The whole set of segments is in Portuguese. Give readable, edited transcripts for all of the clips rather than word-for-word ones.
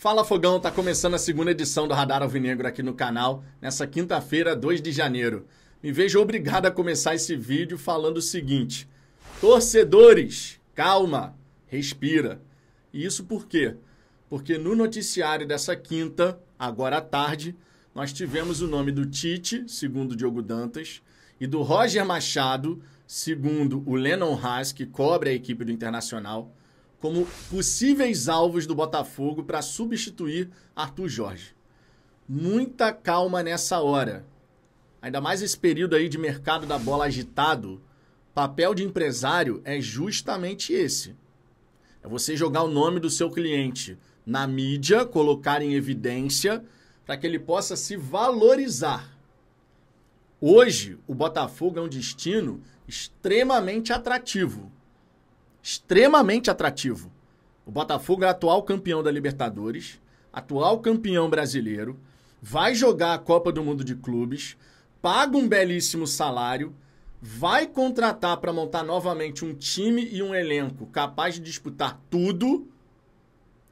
Fala Fogão, tá começando a segunda edição do Radar Alvinegro aqui no canal, nessa quinta-feira, 2 de janeiro. Me vejo obrigado a começar esse vídeo falando o seguinte: torcedores, calma, respira. E isso por quê? Porque no noticiário dessa quinta, agora à tarde, nós tivemos o nome do Tite, segundo o Diogo Dantas, e do Roger Machado, segundo o Lennon Haas, que cobre a equipe do Internacional, como possíveis alvos do Botafogo para substituir Arthur Jorge. Muita calma nessa hora. Ainda mais esse período aí de mercado da bola agitado, papel de empresário é justamente esse. É você jogar o nome do seu cliente na mídia, colocar em evidência para que ele possa se valorizar. Hoje, o Botafogo é um destino extremamente atrativo. Extremamente atrativo. O Botafogo é atual campeão da Libertadores, atual campeão brasileiro, vai jogar a Copa do Mundo de Clubes, paga um belíssimo salário, vai contratar para montar novamente um time e um elenco capaz de disputar tudo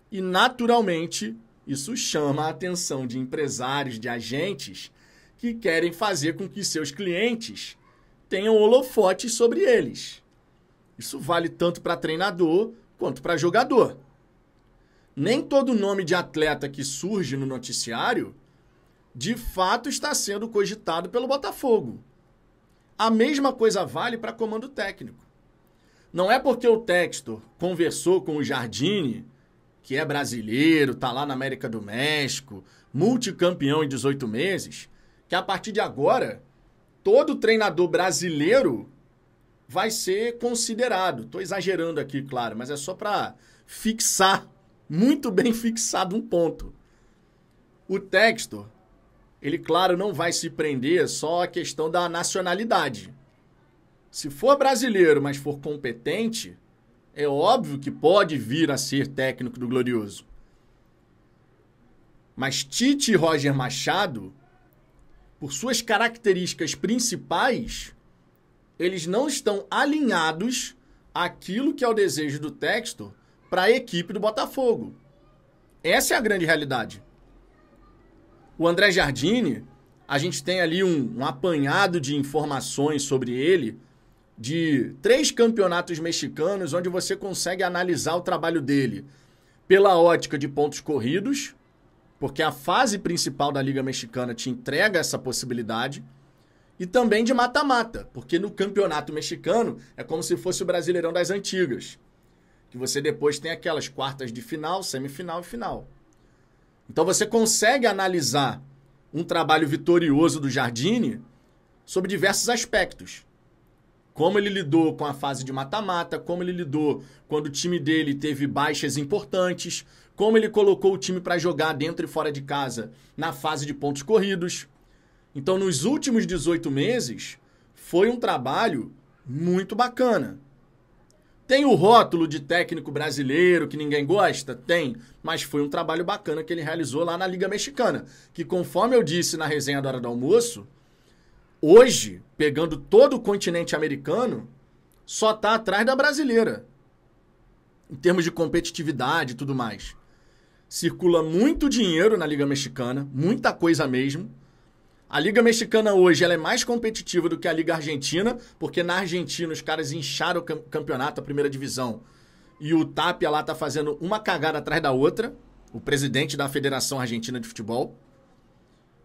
e, naturalmente, isso chama a atenção de empresários, de agentes que querem fazer com que seus clientes tenham holofotes sobre eles. Isso vale tanto para treinador quanto para jogador. Nem todo nome de atleta que surge no noticiário, de fato, está sendo cogitado pelo Botafogo. A mesma coisa vale para comando técnico. Não é porque o Textor conversou com o Jardine, que é brasileiro, está lá na América do México, multicampeão em 18 meses, que a partir de agora, todo treinador brasileiro vai ser considerado. Estou exagerando aqui, claro, mas é só para fixar, muito bem fixado um ponto. O Textor, ele, claro, não vai se prender só à questão da nacionalidade. Se for brasileiro, mas for competente, é óbvio que pode vir a ser técnico do Glorioso. Mas Tite e Roger Machado, por suas características principais, eles não estão alinhados àquilo que é o desejo do Textor para a equipe do Botafogo. Essa é a grande realidade. O André Jardine, a gente tem ali um apanhado de informações sobre ele, de 3 campeonatos mexicanos, onde você consegue analisar o trabalho dele pela ótica de pontos corridos, porque a fase principal da Liga Mexicana te entrega essa possibilidade, e também de mata-mata, porque no campeonato mexicano é como se fosse o Brasileirão das antigas, que você depois tem aquelas quartas de final, semifinal e final. Então você consegue analisar um trabalho vitorioso do Jardine sobre diversos aspectos. Como ele lidou com a fase de mata-mata, como ele lidou quando o time dele teve baixas importantes, como ele colocou o time para jogar dentro e fora de casa na fase de pontos corridos. Então, nos últimos 18 meses, foi um trabalho muito bacana. Tem o rótulo de técnico brasileiro que ninguém gosta? Tem, mas foi um trabalho bacana que ele realizou lá na Liga Mexicana, que, conforme eu disse na resenha da hora do almoço, hoje, pegando todo o continente americano, só está atrás da brasileira, em termos de competitividade e tudo mais. Circula muito dinheiro na Liga Mexicana, muita coisa mesmo. A Liga Mexicana hoje ela é mais competitiva do que a Liga Argentina, porque na Argentina os caras incharam o campeonato, a primeira divisão, e o Tapia lá tá fazendo uma cagada atrás da outra, o presidente da Federação Argentina de Futebol.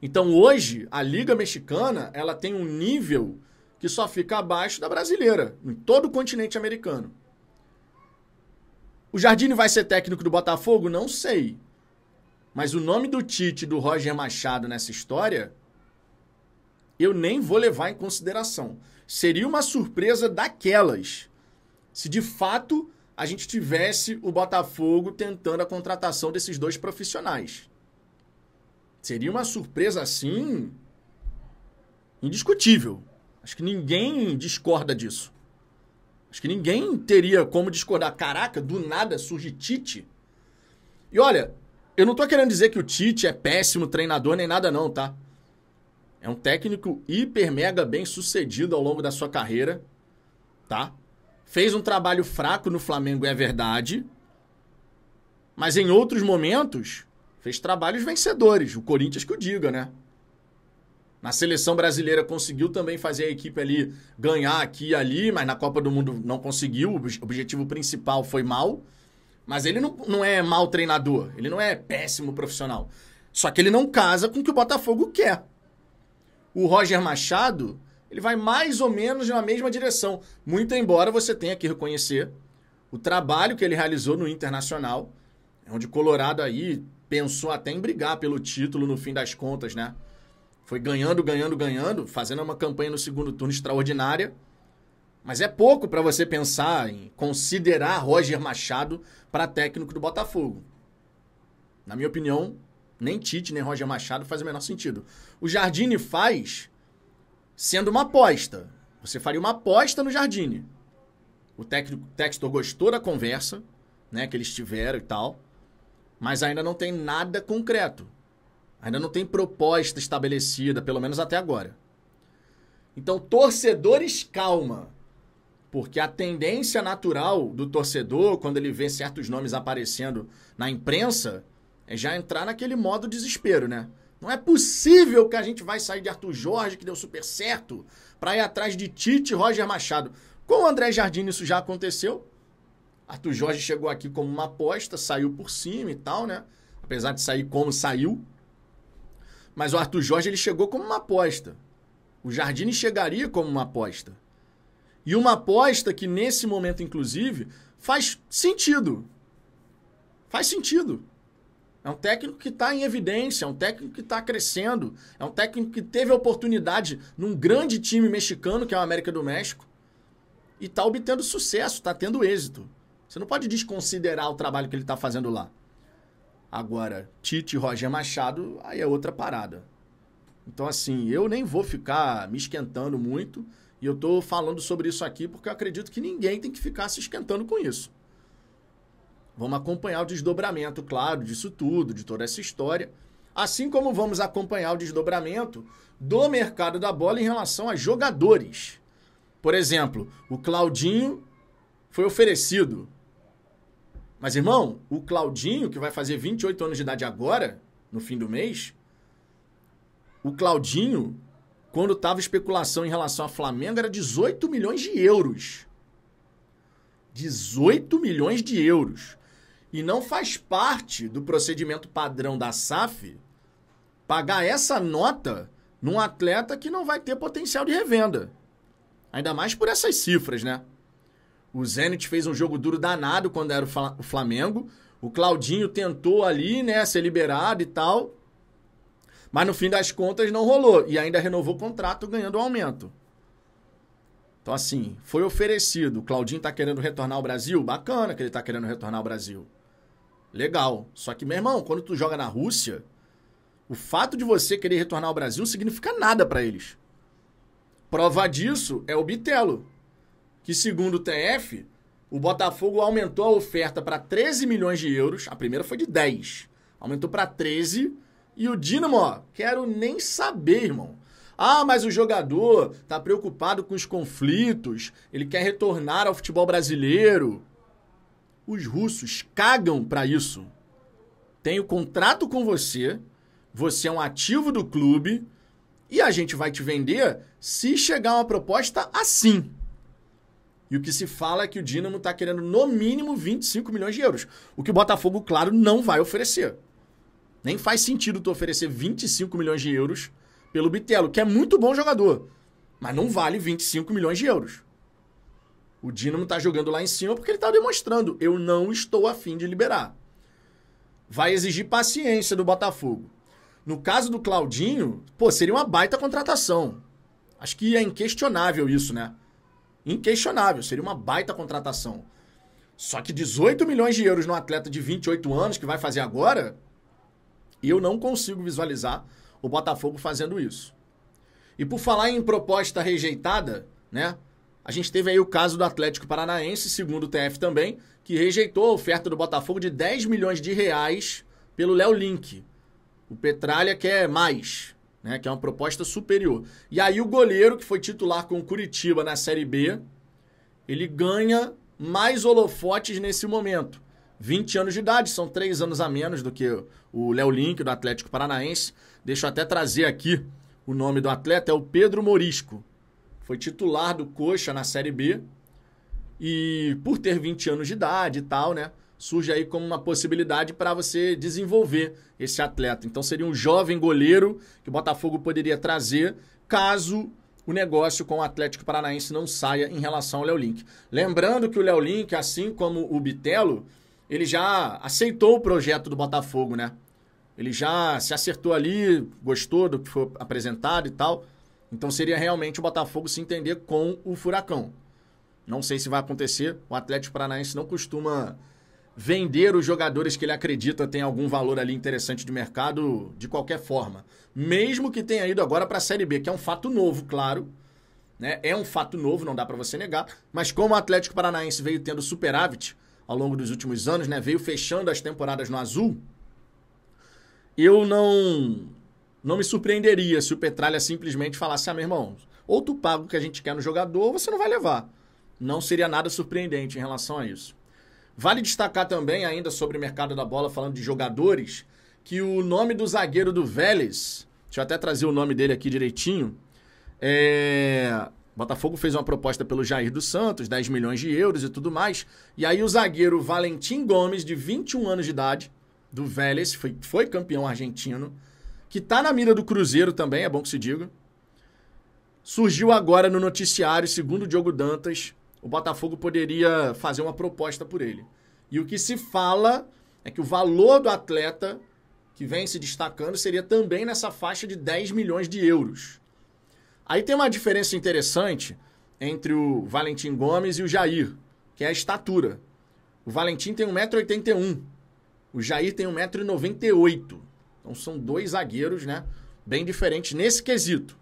Então hoje a Liga Mexicana ela tem um nível que só fica abaixo da brasileira, em todo o continente americano. O Jardine vai ser técnico do Botafogo? Não sei. Mas o nome do Tite e do Roger Machado nessa história, eu nem vou levar em consideração. Seria uma surpresa daquelas, se de fato a gente tivesse o Botafogo tentando a contratação desses 2 profissionais. Seria uma surpresa, assim, indiscutível. Acho que ninguém discorda disso. Acho que ninguém teria como discordar. Caraca, do nada surge Tite. E olha, eu não tô querendo dizer que o Tite é péssimo treinador nem nada não, tá? É um técnico hiper mega bem sucedido ao longo da sua carreira, tá? Fez um trabalho fraco no Flamengo, é verdade. Mas em outros momentos, Fez trabalhos vencedores. O Corinthians que o diga, né? Na seleção brasileira conseguiu também fazer a equipe ali ganhar aqui e ali, mas na Copa do Mundo não conseguiu. O objetivo principal foi mal. Mas ele não é mau treinador. Ele não é péssimo profissional. Só que ele não casa com o que o Botafogo quer. O Roger Machado, ele vai mais ou menos na mesma direção. Muito embora você tenha que reconhecer o trabalho que ele realizou no Internacional, onde o Colorado aí pensou até em brigar pelo título no fim das contas, né? Foi ganhando, fazendo uma campanha no segundo turno extraordinária. Mas é pouco para você pensar em considerar Roger Machado para técnico do Botafogo. Na minha opinião, nem Tite, nem Roger Machado faz o menor sentido. O Jardine faz sendo uma aposta. Você faria uma aposta no Jardine. O Textor gostou da conversa, né, que eles tiveram e tal, mas ainda não tem nada concreto. Ainda não tem proposta estabelecida, pelo menos até agora. Então, torcedores, calma. Porque a tendência natural do torcedor, quando ele vê certos nomes aparecendo na imprensa, é já entrar naquele modo desespero, né? Não é possível que a gente vai sair de Arthur Jorge, que deu super certo, para ir atrás de Tite e Roger Machado. Com o André Jardine isso já aconteceu. Arthur Jorge chegou aqui como uma aposta, saiu por cima e tal, né? Apesar de sair como saiu. Mas o Arthur Jorge ele chegou como uma aposta. O Jardine chegaria como uma aposta. E uma aposta que nesse momento, inclusive, faz sentido. Faz sentido. É um técnico que está em evidência, é um técnico que está crescendo, é um técnico que teve a oportunidade num grande time mexicano, que é o América do México, e está obtendo sucesso, está tendo êxito. Você não pode desconsiderar o trabalho que ele está fazendo lá. Agora, Tite e Roger Machado, aí é outra parada. Então, assim, eu nem vou ficar me esquentando muito, e eu tô falando sobre isso aqui porque eu acredito que ninguém tem que ficar se esquentando com isso. Vamos acompanhar o desdobramento, claro, disso tudo, de toda essa história. Assim como vamos acompanhar o desdobramento do mercado da bola em relação a jogadores. Por exemplo, o Claudinho foi oferecido. Mas, irmão, o Claudinho, que vai fazer 28 anos de idade agora, no fim do mês, o Claudinho, quando estava especulação em relação ao Flamengo, era 18 milhões de euros. 18 milhões de euros. E não faz parte do procedimento padrão da SAF pagar essa nota num atleta que não vai ter potencial de revenda. Ainda mais por essas cifras, né? O Zenit fez um jogo duro danado quando era o Flamengo. O Claudinho tentou ali, né, ser liberado e tal. Mas no fim das contas não rolou. E ainda renovou o contrato ganhando um aumento. Então assim, foi oferecido. O Claudinho tá querendo retornar ao Brasil? Bacana que ele tá querendo retornar ao Brasil. Legal. Só que, meu irmão, quando tu joga na Rússia, o fato de você querer retornar ao Brasil não significa nada pra eles. Prova disso é o Bitelo, que segundo o TF, o Botafogo aumentou a oferta para 13 milhões de euros. A primeira foi de 10. Aumentou para 13. E o Dínamo, ó, quero nem saber, irmão. Ah, mas o jogador tá preocupado com os conflitos. Ele quer retornar ao futebol brasileiro. Os russos cagam para isso. Tem o contrato com você. Você é um ativo do clube. E a gente vai te vender se chegar uma proposta assim. E o que se fala é que o Dínamo está querendo no mínimo 25 milhões de euros. O que o Botafogo, claro, não vai oferecer. Nem faz sentido tu oferecer 25 milhões de euros pelo Bitelo, que é muito bom jogador. Mas não vale 25 milhões de euros. O Dínamo está jogando lá em cima porque ele está demonstrando. Eu não estou afim de liberar. Vai exigir paciência do Botafogo. No caso do Claudinho, pô, seria uma baita contratação. Acho que é inquestionável isso, né? Inquestionável, seria uma baita contratação. Só que 18 milhões de euros num atleta de 28 anos que vai fazer agora, eu não consigo visualizar o Botafogo fazendo isso. E por falar em proposta rejeitada, né? A gente teve aí o caso do Atlético Paranaense, segundo o TF também, que rejeitou a oferta do Botafogo de 10 milhões de reais pelo Léo Link. O Petralha quer mais, né, que é uma proposta superior. E aí o goleiro, que foi titular com o Curitiba na Série B, ele ganha mais holofotes nesse momento. 20 anos de idade, são 3 anos a menos do que o Léo Link, do Atlético Paranaense. Deixa eu até trazer aqui o nome do atleta, é o Pedro Morisco. Foi titular do Coxa na Série B e por ter 20 anos de idade e tal, né, surge aí como uma possibilidade para você desenvolver esse atleta. Então seria um jovem goleiro que o Botafogo poderia trazer caso o negócio com o Atlético Paranaense não saia em relação ao Léo Link. Lembrando que o Léo Link, assim como o Bitelo, ele já aceitou o projeto do Botafogo, né? Ele já se acertou ali, gostou do que foi apresentado e tal. Então seria realmente o Botafogo se entender com o Furacão. Não sei se vai acontecer. O Atlético Paranaense não costuma vender os jogadores que ele acredita tem algum valor ali interessante de mercado de qualquer forma. Mesmo que tenha ido agora para a Série B, que é um fato novo, claro. Né? É um fato novo, não dá para você negar. Mas como o Atlético Paranaense veio tendo superávit ao longo dos últimos anos, né? Veio fechando as temporadas no azul, eu não me surpreenderia se o Petralha simplesmente falasse, meu irmão, ou tu paga o que a gente quer no jogador ou você não vai levar. Não seria nada surpreendente em relação a isso. Vale destacar também, ainda sobre o mercado da bola, falando de jogadores, que o nome do zagueiro do Vélez, deixa eu até trazer o nome dele aqui direitinho, Botafogo fez uma proposta pelo Jair dos Santos, 10 milhões de euros e tudo mais. E aí o zagueiro Valentim Gomes, de 21 anos de idade, do Vélez, foi campeão argentino, que tá na mira do Cruzeiro também, é bom que se diga. Surgiu agora no noticiário, segundo o Diogo Dantas, o Botafogo poderia fazer uma proposta por ele. E o que se fala é que o valor do atleta que vem se destacando seria também nessa faixa de 10 milhões de euros. Aí tem uma diferença interessante entre o Valentim Gomes e o Jair, que é a estatura. O Valentim tem 1,81 m, o Jair tem 1,98 m. Então são dois zagueiros, né, bem diferentes nesse quesito.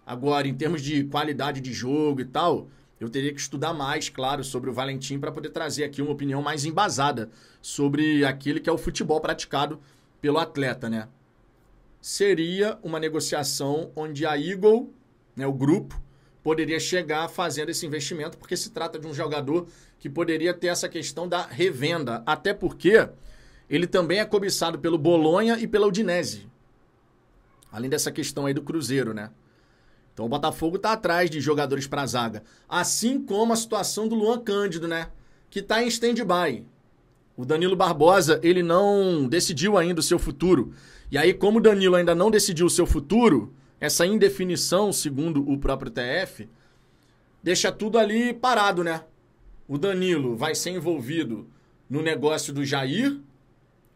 Agora, em termos de qualidade de jogo e tal, eu teria que estudar mais, claro, sobre o Valentim para poder trazer aqui uma opinião mais embasada sobre aquele que é o futebol praticado pelo atleta, né? Seria uma negociação onde a Eagle, né, o grupo, poderia chegar fazendo esse investimento, porque se trata de um jogador que poderia ter essa questão da revenda, até porque ele também é cobiçado pelo Bolonha e pela Udinese. Além dessa questão aí do Cruzeiro, né? Então o Botafogo tá atrás de jogadores para a zaga. Assim como a situação do Luan Cândido, né? Que tá em stand-by. O Danilo Barbosa, ele não decidiu ainda o seu futuro. E aí, como o Danilo ainda não decidiu o seu futuro, essa indefinição, segundo o próprio TF, deixa tudo ali parado, né? O Danilo vai ser envolvido no negócio do Jair,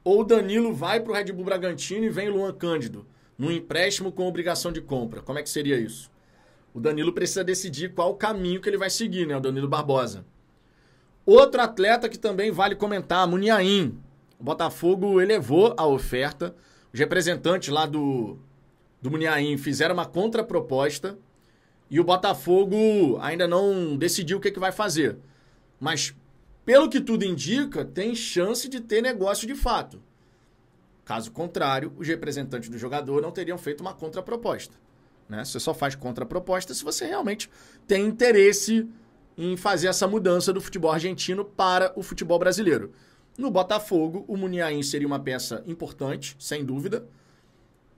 ou o Danilo vai pro Red Bull Bragantino e vem o Luan Cândido, num empréstimo com obrigação de compra. Como é que seria isso? O Danilo precisa decidir qual o caminho que ele vai seguir, né? O Danilo Barbosa. Outro atleta que também vale comentar, Muniain. O Botafogo elevou a oferta. Os representantes lá do Muniain fizeram uma contraproposta e o Botafogo ainda não decidiu o que vai fazer. Mas, pelo que tudo indica, tem chance de ter negócio de fato. Caso contrário, os representantes do jogador não teriam feito uma contraproposta. Né? Você só faz contraproposta se você realmente tem interesse em fazer essa mudança do futebol argentino para o futebol brasileiro. No Botafogo, o Muniain seria uma peça importante, sem dúvida,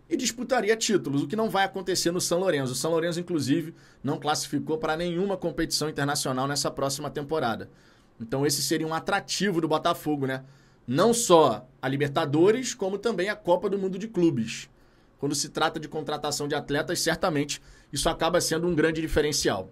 e disputaria títulos, o que não vai acontecer no São Lourenço. O São Lourenço, inclusive, não classificou para nenhuma competição internacional nessa próxima temporada. Então esse seria um atrativo do Botafogo, né? Não só a Libertadores, como também a Copa do Mundo de Clubes. Quando se trata de contratação de atletas, certamente isso acaba sendo um grande diferencial.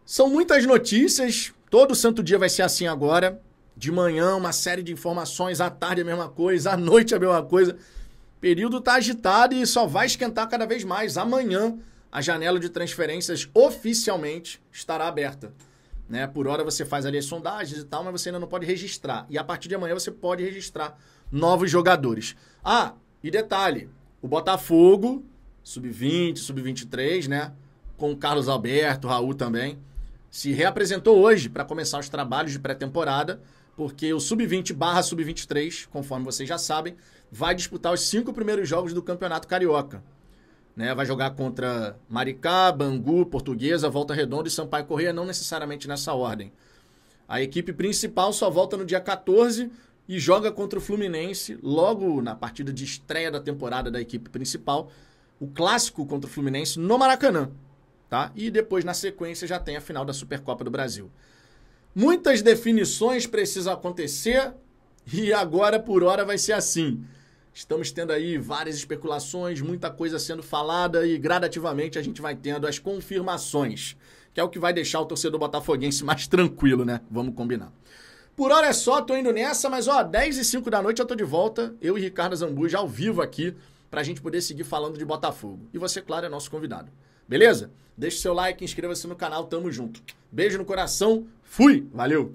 São muitas notícias, todo santo dia vai ser assim agora. De manhã, uma série de informações, à tarde a mesma coisa, à noite a mesma coisa. O período está agitado e só vai esquentar cada vez mais. Amanhã, a janela de transferências oficialmente estará aberta. Né? Por hora você faz ali as sondagens e tal, mas você ainda não pode registrar. E a partir de amanhã você pode registrar novos jogadores. Ah, e detalhe, o Botafogo, sub-20, sub-23, né? Com o Carlos Alberto, o Raul também, se reapresentou hoje para começar os trabalhos de pré-temporada, porque o sub-20 / sub-23, conforme vocês já sabem, vai disputar os 5 primeiros jogos do Campeonato Carioca. Né? Vai jogar contra Maricá, Bangu, Portuguesa, Volta Redonda e Sampaio Corrêa, não necessariamente nessa ordem. A equipe principal só volta no dia 14 e joga contra o Fluminense, logo na partida de estreia da temporada da equipe principal, o clássico contra o Fluminense no Maracanã, tá? E depois, na sequência, já tem a final da Supercopa do Brasil. Muitas definições precisam acontecer e agora, por hora, vai ser assim. Estamos tendo aí várias especulações, muita coisa sendo falada e gradativamente a gente vai tendo as confirmações, que é o que vai deixar o torcedor botafoguense mais tranquilo, né? Vamos combinar. Por hora é só, tô indo nessa, mas 10h05 da noite eu tô de volta, eu e Ricardo Zambuja ao vivo aqui, pra gente poder seguir falando de Botafogo. E você, claro, é nosso convidado. Beleza? Deixe seu like, inscreva-se no canal, tamo junto. Beijo no coração, fui, valeu!